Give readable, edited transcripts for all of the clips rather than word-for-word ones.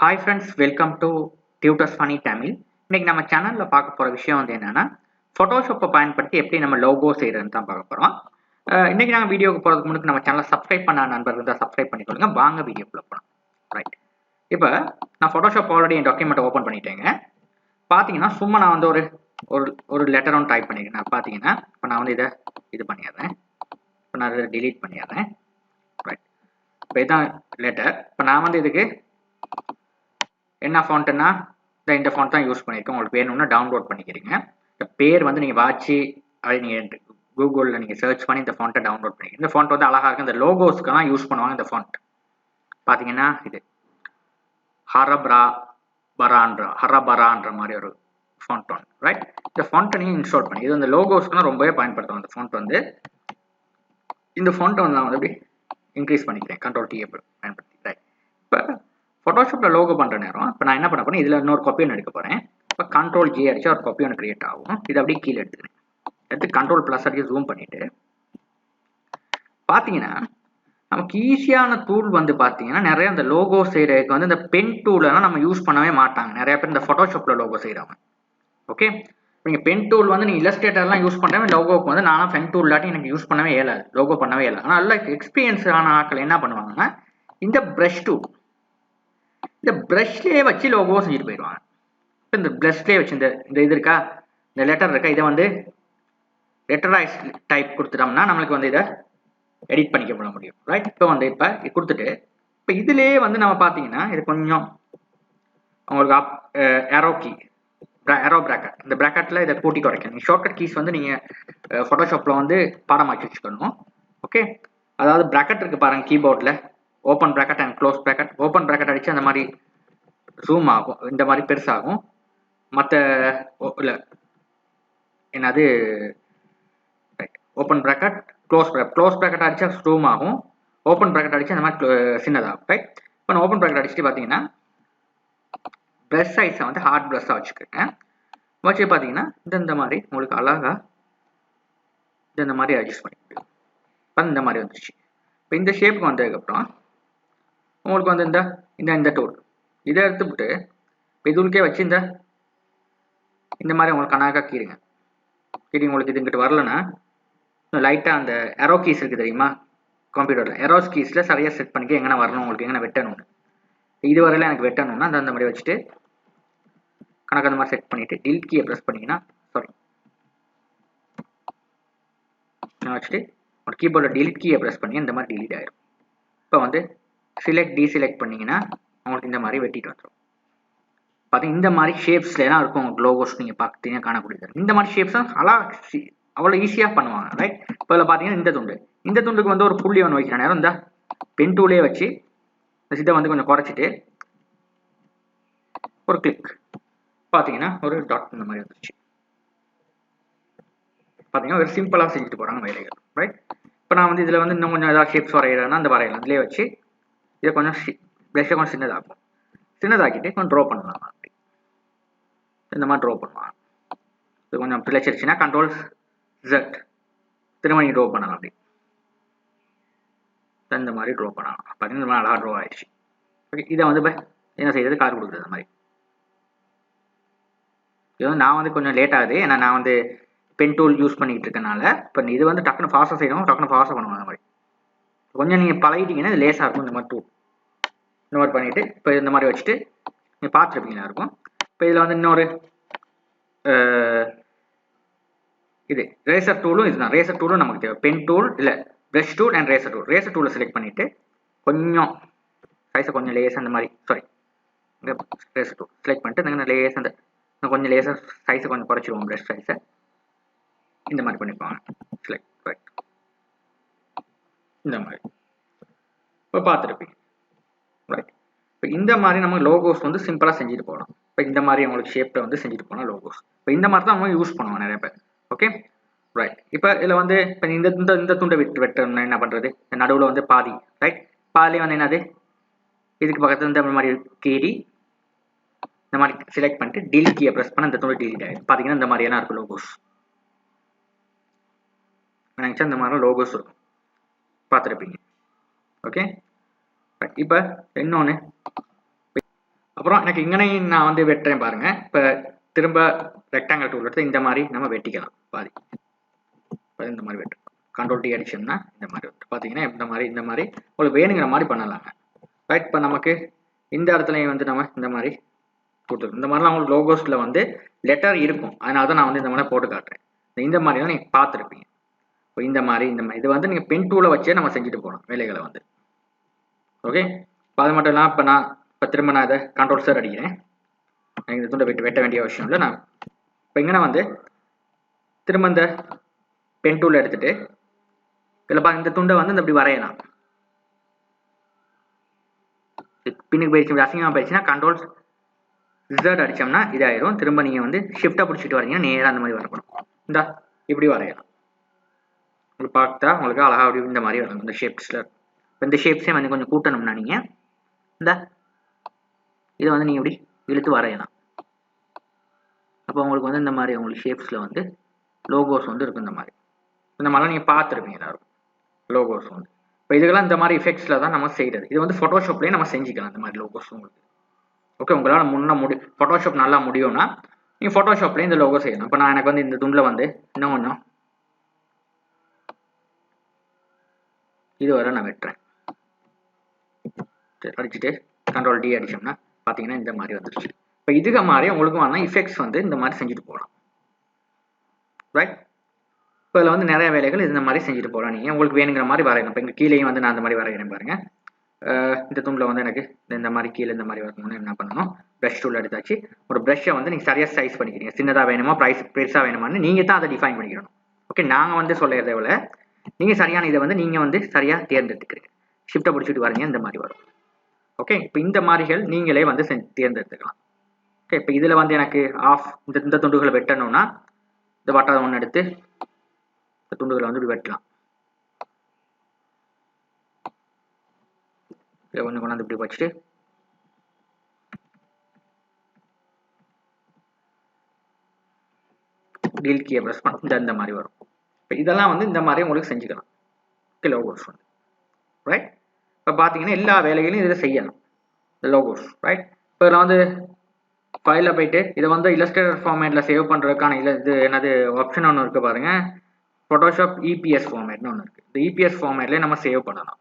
Hi friends, welcome to Tutors Funny Tamil. இன்னைக்கு நம்ம சேனல்ல பார்க்க போற விஷயம் வந்து என்னன்னா போட்டோஷாப்பை பயன்படுத்தி எப்படி நம்ம லோகோ செய்யறதுன்னு தான் பார்க்க போறோம். இன்னைக்கு நாங்கள் வீடியோக்கு போறதுக்கு முன்னாடி நம்ம சேனலை சப்ஸ்கிரைப் பண்ண நண்பர்கள் தான் சப்ஸ்கிரைப் பண்ணிக்கொள்ளுங்க. வாங்க வீடியோக்குள்ள போகலாம். ரைட், இப்போ நான் போட்டோஷாப் ஆல்ரெடி என் டாக்குமெண்ட் ஓப்பன் பண்ணிட்டேங்க. பார்த்தீங்கன்னா சும்மா நான் வந்து ஒரு ஒரு ஒரு லெட்டர் ஒன்று டைப் பண்ணிக்கிறேன். நான் பார்த்தீங்கன்னா இப்போ நான் வந்து இது பண்ணிடுறேன். இப்போ நான் இதை டிலீட் பண்ணிடுறேன். ரைட், இப்போ இதுதான் லெட்டர். இப்போ நான் வந்து இதுக்கு என்ன ஃபாண்ட்னா இந்த ஃபாண்ட் தான் யூஸ் பண்ணியிருக்கேன். உங்களுக்கு வேணும்னா டவுன்லோட் பண்ணிக்கிறீங்க. இந்த பேர் வந்து நீங்கள் வாட்சி அதை நீங்கள் கூகுளில் நீங்கள் சர்ச் பண்ணி இந்த ஃபாண்ட்டை டவுன்லோட் பண்ணிக்கிறீங்க. இந்த ஃபாண்ட் வந்து அழகாக இருக்குது. இந்த லோகோஸ்க்கெல்லாம் யூஸ் பண்ணுவாங்க. இந்த ஃபாண்ட் பார்த்தீங்கன்னா இது ஹரபரான்ற மாதிரி ஒரு ஃபாண்ட் ஒன்று. ரைட், இந்த ஃபாண்ட்டை நீங்கள் இன்ஸ்டால் பண்ணி இது அந்த லோகோஸ்க்குலாம் ரொம்பவே பயன்படுத்தும். அந்த ஃபாண்ட் வந்து இந்த ஃபாண்ட்டை வந்து நான் வந்து எப்படி இன்க்ரீஸ் பண்ணிக்கிறேன். கண்ட்ரோல் டி பயன்படுத்தி. ரைட், இப்போ ஃபோட்டோஷாப்பில் லோகோ பண்ணுற நேரம் இப்போ நான் என்ன பண்ண போறேன், இதில் இன்னொரு காப்பி ஒன்று எடுக்க போகிறேன். இப்போ கண்ட்ரோல் ஜே அடிச்சு ஒரு காப்பி ஒன்று கிரியேட் ஆகும். இது அப்படியே கீழே எடுத்துக்கிறேன். எடுத்து கண்ட்ரோல் ப்ளஸ் அடிச்சு ஜூம் பண்ணிட்டு பார்த்தீங்கன்னா நமக்கு ஈஸியான டூல் வந்து பார்த்தீங்கன்னா நிறைய இந்த லோகோ செய்கிறதுக்கு வந்து இந்த பென் டூலெல்லாம் நம்ம யூஸ் பண்ணவே மாட்டாங்க. நிறைய பேர் இந்த ஃபோட்டோஷாப்பில் லோகோ செய்கிறவங்க. ஓகே, நீங்கள் பென் டூல் வந்து நீங்கள் இல்லஸ்ட்ரேட்டர்லாம் யூஸ் பண்ணுறேன். லோகோக்கு வந்து நானும் பென் டூல் இல்லாட்டி எனக்கு யூஸ் பண்ணவே இயலாது, லோகோ பண்ணவே இயலாது. ஆனால் நல்ல எக்ஸ்பீரியன்ஸ் ஆன ஆட்கள் என்ன பண்ணுவாங்கன்னா இந்த ப்ரஷ் டூல், இந்த ப்ரஷ்லேயே வச்சு லோகோ செஞ்சுட்டு போயிடுவாங்க. இப்போ இந்த ப்ரஷ்லேயே வச்சு இந்த இது இருக்கா, இந்த லெட்டர் இருக்கா, இதை வந்து லெட்டரைஸ் டைப் கொடுத்துட்டோம்னா நம்மளுக்கு வந்து இதை எடிட் பண்ணிக்க பண்ண முடியும். ரைட், இப்போ வந்து இப்போ கொடுத்துட்டு இப்போ இதுலேயே வந்து நம்ம பார்த்தீங்கன்னா இது கொஞ்சம் உங்களுக்கு ஏரோ கீ ஏரோ ப்ராக்கெட், இந்த ப்ராக்கெட்டில் இதை கூட்டி குறைக்கணும். ஷார்ட்கட் கீஸ் வந்து நீங்கள் ஃபோட்டோஷாப்பில் வந்து பாடமாக்கி வச்சுக்கணும். ஓகே, அதாவது ப்ராக்கெட் இருக்குது பாருங்கள் கீபோர்டில், open bracket and close bracket. Open bracket அடித்து அந்த மாதிரி ஜூம் ஆகும், இந்த மாதிரி பெருசாகும். மற்ற இல்லை என்னது ஓப்பன் ப்ராக்கெட் க்ளோஸ் ப்ராக்கெட் அடித்தா ஜூம் ஆகும், ஓப்பன் ப்ராக்கெட் அடித்து அந்த மாதிரி சின்னதாகும். ரைட், இப்போ நான் ஓப்பன் ப்ராக்கெட் அடிச்சுட்டு பார்த்தீங்கன்னா ப்ரஷ் சைஸை வந்து ஹார்ட் ப்ரஷ்ஷாக வச்சுக்கோங்க. வச்சு பார்த்தீங்கன்னா இந்த மாதிரி உங்களுக்கு அழகாக இந்த மாதிரி அட்ஜஸ்ட் பண்ணி முடியும். இப்போ இந்த மாதிரி வந்துருச்சு. இப்போ இந்த ஷேப்புக்கு வந்ததுக்கப்புறம் உங்களுக்கு வந்து இந்த டூல் இதை எடுத்துவிட்டு இப்போ இதுக்கே வச்சு இந்த மாதிரி உங்களுக்கு கணக்காக கீறுங்க. கீறி உங்களுக்கு இது இங்கிட்டு வரலன்னா லைட்டாக அந்த எரோ கீஸ் இருக்குது தெரியுமா, கம்ப்யூட்டரில் எரோஸ் கீஸில் சரியாக செட் பண்ணிக்க எங்கே வரணும், உங்களுக்கு எங்கே வெட்டணும்னு. இது வரையில எனக்கு வெட்டணும்னா அந்த மாதிரி வச்சுட்டு கணக்கு அந்த மாதிரி செட் பண்ணிவிட்டு டிலீட் கீயை ப்ரெஸ் பண்ணிங்கன்னா வச்சுட்டு ஒரு கீபோர்டில் டிலீட் கீயை ப்ரெஸ் பண்ணி இந்த மாதிரி டிலீட் ஆயிடும். இப்போ வந்து டீசெலக்ட் பண்ணிங்கன்னா உங்களுக்கு இந்த மாதிரி வெட்டிட்டு வந்துடும். பார்த்தீங்கன்னா இந்த மாதிரி ஷேப்ஸ்லாம் இருக்கும் உங்களுக்கு லோகோஸ் நீங்கள் பார்த்தீங்கன்னா காணக்கூடியது. இந்த மாதிரி ஷேப்ஸ் அவ்வளோ ஈஸியாக பண்ணுவாங்க. ரைட், இப்போ இதில் பார்த்தீங்கன்னா இந்த துண்டுக்கு வந்து ஒரு புள்ளி ஒன்று வைக்கிற நேரம் இந்த பென் டூலே வச்சு இந்த இதை வந்து கொஞ்சம் குறைச்சிட்டு ஒரு கிளிக் பார்த்தீங்கன்னா ஒரு டாட் இந்த மாதிரி வந்துருச்சு. பார்த்தீங்கன்னா ஒரு சிம்பிளாக செஞ்சுட்டு போகிறாங்க வேலைகள். ரைட், இப்போ நான் வந்து இதில் வந்து இன்னும் கொஞ்சம் ஏதாவது ஷேப்ஸ் வரைகிறேன்னா அந்த வரையலாம். அதிலே வச்சு இதை கொஞ்சம் ப்ரஷ்ஷை கொஞ்சம் சின்னதாக்கிட்டு கொஞ்சம் ட்ரா பண்ணலாம். அப்படி இந்த மாதிரி ட்ரா பண்ணுவாங்க. இது கொஞ்சம் பிழைச்சிருச்சுன்னா கண்ட்ரோல் Z திரும்ப நீங்கள் ட்ரா பண்ணலாம். அப்படி இந்த மாதிரி ட்ரா பண்ணலாம். பார்த்தீங்கன்னா இந்த மாதிரி அழகாக ட்ரா ஆயிடுச்சு. ஓகே, இதை வந்து இப்போ என்ன செய்யறது, கார் கொடுக்குறது அந்த மாதிரி. இது வந்து நான் வந்து கொஞ்சம் லேட் ஆகுது, ஏன்னா நான் வந்து பென் டூல் யூஸ் பண்ணிக்கிட்டு இருக்கனால. இப்போ இது வந்து டக்குனு ஃபாஸ்ட்டாக செய்யணும், டக்குனு ஃபாஸ்ட்டாக பண்ணுவாங்க. அந்த மாதிரி கொஞ்சம் நீங்கள் பழகிட்டீங்கன்னா இது லேஸாக இருக்கும். இந்த மாதிரி டூல் இந்த மாதிரி பண்ணிவிட்டு இப்போ இந்த மாதிரி வச்சுட்டு நீங்கள் பார்த்துருப்பீங்களா இருக்கும். இப்போ இதில் வந்து இன்னொரு இது ரேசர் டூலும் இதுதான். ரேசர் டூலும் நமக்கு தேவை. பென் டூல் இல்லை ப்ரஷ் டூல் அண்ட் ரேசர் டூலை செலக்ட் பண்ணிவிட்டு கொஞ்சம் சைஸை கொஞ்சம் லேஸ் அந்த மாதிரி ரேசர் டூல் செலக்ட் பண்ணிட்டு லேஸ் அந்த கொஞ்சம் லேசாக சைஸை கொஞ்சம் குறைச்சிடுவோம். ப்ரஷ் சைஸை இந்த மாதிரி பண்ணிப்பாங்க. செலக்ட் இந்த மாதிரி இப்போ பார்த்துருப்பீங்க. ரைட், இப்போ இந்த மாதிரி நம்ம லோகோஸ் வந்து சிம்பிளாக செஞ்சுட்டு போகலாம். இப்போ இந்த மாதிரி அவங்களுக்கு ஷேப்பில் வந்து செஞ்சுட்டு போகலாம் லோகோஸ். இப்போ இந்த மாதிரி தான் அவங்க யூஸ் பண்ணுவாங்க நிறைய பேர். ஓகே, ரைட், இப்போ இதில் வந்து இப்போ இந்த துண்டை வெட்டணும்னா என்ன பண்ணுறது, நடுவில் வந்து பாதி. ரைட், பாதி வந்து என்னது இதுக்கு பக்கத்தில் இந்த மாதிரி கீறி இந்த மாதிரி செலக்ட் பண்ணிட்டு டிலீட் கீயை ப்ரெஸ் பண்ண இந்த துண்டு டிலீட் ஆகிடும். பார்த்தீங்கன்னா இந்த மாதிரியெல்லாம் இருக்கும் லோகோஸ். நினச்சா இந்த மாதிரி லோகோஸ் இருக்கும், பார்த்துருப்பீங்க. ஓகே, இப்போ இன்னொன்று அப்புறம் எனக்கு இங்கனையும் நான் வந்து வெட்டுறேன் பாருங்க. இப்போ திரும்ப ரெக்டாங்கிள் டூல் எடுத்து இந்த மாதிரி நம்ம வெட்டிக்கலாம் பாதி. இந்த மாதிரி வெட்டு கண்ட்ரோல் டி அடிச்சோம்னா இந்த மாதிரி பார்த்தீங்கன்னா இந்த மாதிரி உங்களுக்கு வேணுங்கிற மாதிரி பண்ணலாங்க. ரைட். இப்போ நமக்கு இந்த இடத்துலையும் வந்து நம்ம இந்த மாதிரி கொடுத்துருக்கோம். இந்த மாதிரிலாம் உங்களுக்கு லோகோஸில் வந்து லெட்டர் இருக்கும். அதனால தான் நான் வந்து இந்த மாதிரி போட்டு காட்டுறேன். இந்த மாதிரி தான் நீங்கள் பார்த்துருப்பீங்க. இப்போ இந்த மாதிரி இது வந்து நீங்கள் பென் டூலை வச்சே நம்ம செஞ்சுட்டு போகலாம் வேலைகளை வந்து. ஓகே. இப்போ அது மட்டும் இல்லாமல் இப்போ திரும்ப நான் இதை கண்ட்ரோல் சார் அடிக்கிறேன். இந்த துண்டை வெட்ட வேண்டிய அவசியம் இல்லை. நான் இப்போ இங்கே வந்து திரும்ப இந்த பென் டூல் எடுத்துட்டு இதில் இந்த துண்டை வந்து இந்த இப்படி வரையலாம். பின்னுக்கு போயிடுச்சு, அசிங்கமாக போயிடுச்சுன்னா கண்ட்ரோல் ரிசர்ட் அடித்தோம்னா இதாயிரும். திரும்ப நீங்கள் வந்து ஷிஃப்டாக பிடிச்சிட்டு வரீங்கன்னா நேராக அந்த மாதிரி வரப்படும். இந்த இப்படி வரையலாம். உங்களுக்கு பார்த்தா உங்களுக்கு அழகாக அப்படி இந்த மாதிரி வரும் இந்த ஷேப்ஸில். இந்த ஷேப்ஸே வந்து கொஞ்சம் கூட்டணும்னா நீங்கள் இந்த இதை வந்து நீங்கள் இப்படி இழுத்து வரையலாம். அப்போ உங்களுக்கு வந்து இந்த மாதிரி உங்களுக்கு ஷேப்ஸில் வந்து லோகோஸ் வந்து இருக்கும். இந்த மாதிரிலாம் நீங்கள் பார்த்துருப்பீங்க எல்லாரும் லோகோஸ் வந்து. இப்போ இதுக்கெல்லாம் இந்த மாதிரி எஃபெக்ட்ஸில் தான் நம்ம செய்கிறது. இது வந்து ஃபோட்டோஷாப்லேயே நம்ம செஞ்சுக்கலாம் இந்த மாதிரி லோகோஸ் உங்களுக்கு. ஓகே. உங்களால் ஃபோட்டோஷாப் நல்லா முடியும்னா நீங்கள் ஃபோட்டோஷாப்லேயே இந்த லோகோ செய்யலாம். இப்போ நான் எனக்கு வந்து இந்த துண்டில் வந்து இன்னும் கொஞ்சம் இது வரை நான் வெட்டுறேன். அடிச்சுட்டு கண்ட்ரோல் டி அடிச்சோம்னா பார்த்தீங்கன்னா இந்த மாதிரி வந்துருச்சு. இப்போ இதுக்கு மாதிரி உங்களுக்கு வேணா எஃபெக்ட்ஸ் வந்து இந்த மாதிரி செஞ்சுட்டு போகலாம். ரைட். இப்போ இதில் வந்து நிறைய வேலைகள் இந்த மாதிரி செஞ்சுட்டு போகலாம். நீங்கள் உங்களுக்கு வேணுங்கிற மாதிரி வரையணும். இப்போ இங்கே கீழேயும் வந்து நான் அந்த மாதிரி வரைகிறேன் பாருங்கள். இந்த துண்டில் வந்து எனக்கு இந்த மாதிரி கீழே இந்த மாதிரி வரணும்னு என்ன பண்ணணும், ப்ரஷ் டூல் எடுத்தாச்சு. ஒரு ப்ரஷ்ஷை வந்து நீங்கள் சரியாக சைஸ் பண்ணிக்கிறீங்க. சின்னதாக வேணுமா பெருசாக வேணுமான்னு நீங்கள் தான் அதை டிஃபைன் பண்ணிக்கணும். ஓகே. நாங்கள் வந்து சொல்லுறதை விட நீங்கள் சரியான இதை வந்து நீங்கள் வந்து சரியாக தேர்ந்தெடுத்துக்கிறீங்க. ஷிஃப்ட்டை பிடிச்சிட்டு வரீங்க இந்த மாதிரி வரும். ஓகே. இப்போ இந்த மாதிரிகள் நீங்களே வந்து தேர்ந்தெடுத்துக்கலாம். ஓகே. இப்போ இதில் வந்து எனக்கு இந்த துண்டுகளை வெட்டணும்னா இந்த வட்டாரம் ஒன்று எடுத்து இந்த துண்டுகளை வந்து இப்படி வெட்டலாம். இதை ஒன்று கொண்டாந்து இப்படி வச்சுட்டு டீல் கீயை ப்ரெஸ் பண்ண இந்த மாதிரி வரும். இப்போ இதெல்லாம் வந்து இந்த மாதிரி உங்களுக்கு செஞ்சுக்கலாம். ஓகே. லோகோஸ் வந்து ரைட். இப்போ பார்த்தீங்கன்னா எல்லா வேலைகளையும் இதில் செய்யலாம் இந்த லோகோஸ். ரைட். இப்போ இதில் வந்து ஃபைலில் போயிட்டு இதை வந்து இல்லஸ்ட்ரேட்டர் ஃபார்மேட்டில் சேவ் பண்ணுறதுக்கான இது என்னது ஆப்ஷன் ஒன்று இருக்குது பாருங்கள். ஃபோட்டோஷாப் இபிஎஸ் ஃபார்மேட்னு ஒன்று இருக்குது. இந்த இபிஎஸ் ஃபார்மேட்லேயே நம்ம சேவ் பண்ணலாம்.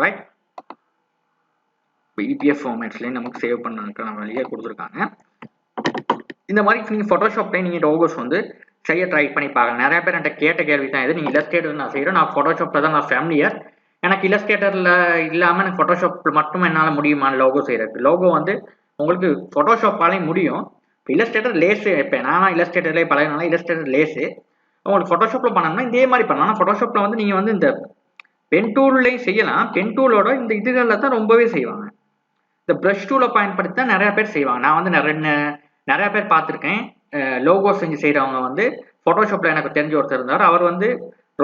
ரைட். இப்போ இபிஎஸ் ஃபார்மேட்ஸ்லேயே நமக்கு சேவ் பண்ணதுக்கான வழியை கொடுத்துருக்காங்க. இந்த மாதிரி நீங்கள் ஃபோட்டோஷாப்லேயே நீங்கள் லோகோஸ் வந்து செய்ய ட்ரை பண்ணி பார்க்கலாம். நிறைய பேர் என்கிட்ட கேட்ட கேள்வி தான் இது. நீங்கள் இல்லஸ்ட்ரேட்டர் நான் செய்கிறேன், நான் ஃபோட்டோஷாப்பில் தான் நான் ஃபேமிலியர், எனக்கு இல்லஸ்ட்ரேட்டரில் இல்லாமல் எனக்கு ஃபோட்டோஷாப்பில் மட்டும் என்னால் முடியுமான லோகோ செய்கிறது. லோகோ வந்து உங்களுக்கு ஃபோட்டோஷாப்பாலேயும் முடியும். இப்போ இல்லஸ்ட்ரேட்டர் லேஸு, இப்போ நான் இல்லஸ்ட்ரேட்டர்லேயே பழகினால இல்லஸ்ட்ரேட்டர் லேஸு உங்களுக்கு ஃபோட்டோஷாப்பில் பண்ணணும்னா இதே மாதிரி பண்ணலாம். ஆனால் ஃபோட்டோஷாப்பில் வந்து நீங்கள் வந்து இந்த பென் டூல்லையும் செய்யலாம். பென் டூலோட இந்த இதுகளில் தான் ரொம்பவே செய்வாங்க. இந்த ப்ரஷ் டூலை பயன்படுத்தி தான் நிறையா பேர் செய்வாங்க. நான் வந்து நிறையா பேர் பார்த்துருக்கேன். லோகோ செஞ்சு செய்கிறவங்க வந்து ஃபோட்டோஷாப்பில் எனக்கு தெரிஞ்ச ஒருத்தர் இருந்தார். அவர் வந்து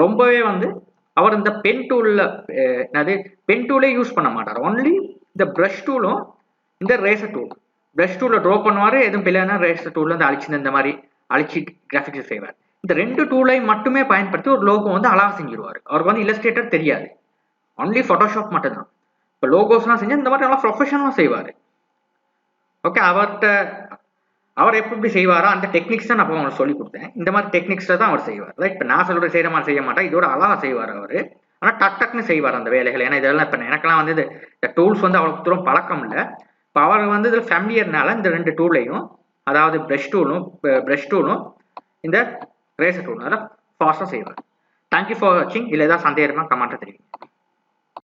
ரொம்பவே வந்து அவர் இந்த பென் டூலில் பென் டூலே யூஸ் பண்ண மாட்டார். ஒன்லி இந்த ப்ரஷ் டூலும் இந்த ரேசர் டூல். ப்ரஷ் டூலில் ட்ரா பண்ணுவார், எதுவும் பிள்ளைனா ரேசர் டூலில் வந்து இந்த மாதிரி அழிச்சு கிராஃபிக்ஸ் செய்வார். இந்த ரெண்டு டூலை மட்டுமே பயன்படுத்தி ஒரு லோகோ வந்து அழகாக செஞ்சிருவார். அவருக்கு வந்து இல்லஸ்ட்ரேட்டர் தெரியாது, ஒன்லி ஃபோட்டோஷாப் மட்டும்தான். இப்போ லோகோஸ்லாம் செஞ்சு இந்த மாதிரி நல்லா ப்ரொஃபஷனலாக செய்வார். ஓகே. அவர் எப்படி செய்வாரோ அந்த டெக்னிக்ஸ் தான் நான் உங்களுக்கு சொல்லி கொடுத்தேன். இந்த மாதிரி டெக்னிக்ஸில் தான் அவர் செய்வார். ரைட். இப்போ நான் சொல்கிற செய்கிற மாதிரி செய்ய மாட்டேன், இதோட அழகாக செய்வார் அவர். ஆனால் டக்குன்னு செய்வார் அந்த வேலைகள். ஏன்னா இதெல்லாம் இப்போ எனக்கெல்லாம் வந்து இந்த டூல்ஸ் வந்து அவ்வளோ தூரம் பழக்கம் இல்லை. இப்போ அவர் வந்து இதில் ஃபேமிலியர்னால இந்த ரெண்டு டூலையும், அதாவது ப்ரஷ் டூலும் இந்த ரேசர் டூலும் அதெல்லாம் ஃபாஸ்ட்டாக செய்வார். தேங்க்யூ ஃபார் வாட்சிங். இல்லை ஏதாவது சந்தேகமாக கமெண்ட்டை தெரிவிங்க.